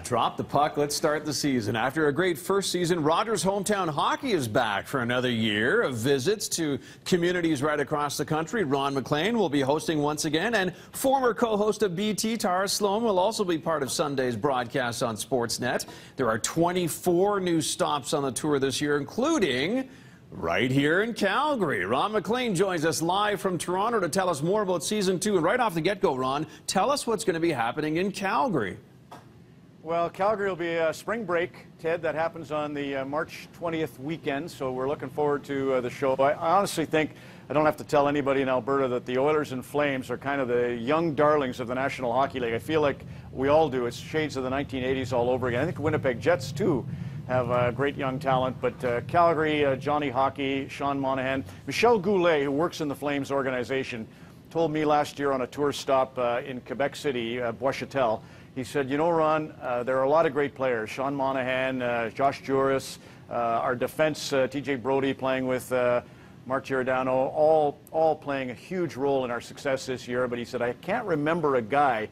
Drop the puck. Let's start the season. After a great first season, Rogers Hometown Hockey is back for another year of visits to communities right across the country. Ron Maclean will be hosting once again, and former co-host of BT, Tara Sloan, will also be part of Sunday's broadcast on Sportsnet. There are 24 new stops on the tour this year, including right here in Calgary. Ron Maclean joins us live from Toronto to tell us more about Season 2. And right off the get-go, Ron, tell us what's going to be happening in Calgary. Well, Calgary will be a spring break, Ted. That happens on the March 20th weekend, so we're looking forward to the show. I honestly think I don't have to tell anybody in Alberta that the Oilers and Flames are kind of the young darlings of the National Hockey League. I feel like we all do. It's shades of the 1980s all over again. I think Winnipeg Jets, too, have great young talent. But Calgary, Johnny Hockey, Sean Monahan, Michel Goulet, who works in the Flames organization, told me last year on a tour stop in Quebec City, Bois-Châtel. He said, you know, Ron, there are a lot of great players. Sean Monahan, Josh Juris, our defense, TJ Brody playing with Mark Giordano, all playing a huge role in our success this year. But he said, I can't remember a guy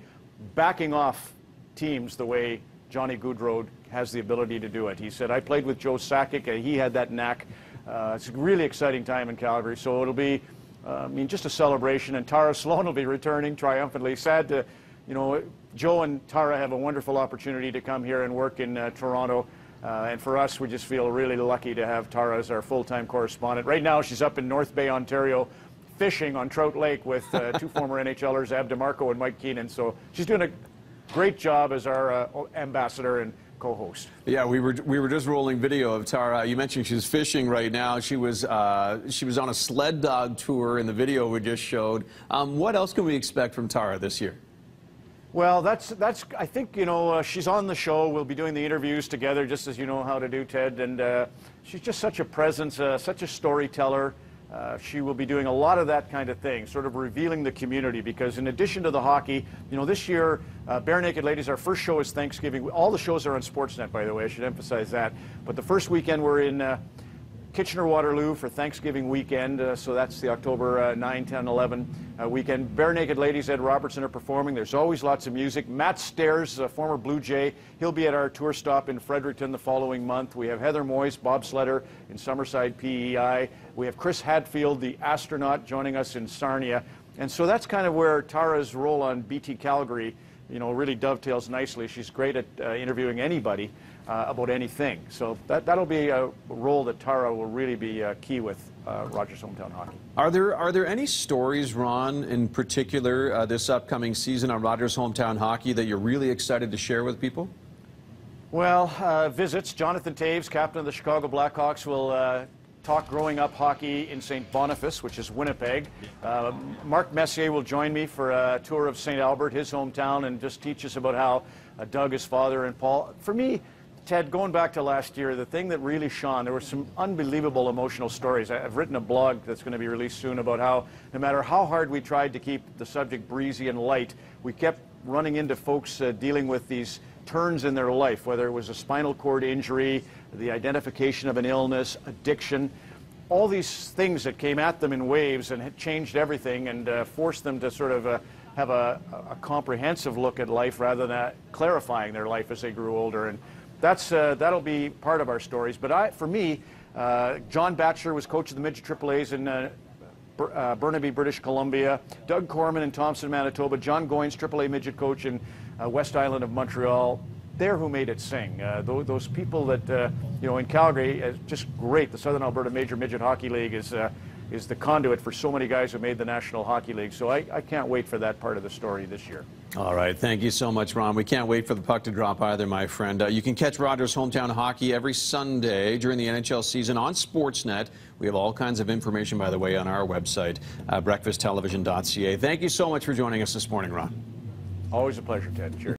backing off teams the way Johnny Gaudreau has the ability to do it. He said, I played with Joe Sakic. He had that knack. It's a really exciting time in Calgary. So it'll be, just a celebration. And Tara Sloan will be returning triumphantly. Sad to, Joe and Tara have a wonderful opportunity to come here and work in Toronto. And for us, we just feel really lucky to have Tara as our full-time correspondent. Right now, she's up in North Bay, Ontario, fishing on Trout Lake with two former NHLers, Ab DeMarco and Mike Keenan. So she's doing a great job as our ambassador and co-host. Yeah, we were just rolling video of Tara. You mentioned she's fishing right now. She was on a sled dog tour in the video we just showed. What else can we expect from Tara this year? Well, that's. I think she's on the show. We'll be doing the interviews together, just as you know how to do, Ted. And she's just such a presence, such a storyteller. She will be doing a lot of that kind of thing, sort of revealing the community. Because in addition to the hockey, this year, Bare Naked Ladies, our first show is Thanksgiving. All the shows are on Sportsnet, by the way. I should emphasize that. But the first weekend we're in Kitchener-Waterloo for Thanksgiving weekend, so that's the October 9, 10, 11 weekend. Bare Naked Ladies, Ed Robertson are performing. There's always lots of music. Matt Stairs, a former Blue Jay, he'll be at our tour stop in Fredericton the following month. We have Heather Moyes, bobsledder in Summerside, PEI. We have Chris Hadfield, the astronaut, joining us in Sarnia. And so that's kind of where Tara's role on BT Calgary really dovetails nicely. She's great at interviewing anybody about anything. So that'll be a role that Tara will really be key with Rogers Hometown Hockey. Are there any stories, Ron, in particular this upcoming season on Rogers Hometown Hockey that you're really excited to share with people? Well, visits. Jonathan Toews, captain of the Chicago Blackhawks, will talk growing up hockey in St. Boniface, which is Winnipeg. Mark Messier will join me for a tour of St. Albert, his hometown, and just teach us about how Doug, his father, and Paul. For me, Ted, going back to last year, the thing that really shone, there were some unbelievable emotional stories. I've written a blog that's going to be released soon about how no matter how hard we tried to keep the subject breezy and light, we kept running into folks dealing with these turns in their life, whether it was a spinal cord injury, the identification of an illness, addiction, all these things that came at them in waves and had changed everything and forced them to sort of have a comprehensive look at life rather than clarifying their life as they grew older. And that'll be part of our stories. But for me, John Batchelor was coach of the midget AAAs in Burnaby, British Columbia. Doug Corman in Thompson, Manitoba. John Goins, AAA midget coach in West Island of Montreal. They're who made it sing. Those people that, in Calgary, just great. The Southern Alberta Major Midget Hockey League is the conduit for so many guys who made the National Hockey League. So I can't wait for that part of the story this year. All right. Thank you so much, Ron. We can't wait for the puck to drop either, my friend. You can catch Rogers Hometown Hockey every Sunday during the NHL season on Sportsnet. We have all kinds of information, by the way, on our website, breakfasttelevision.ca. Thank you so much for joining us this morning, Ron. Always a pleasure, Ted. Cheers.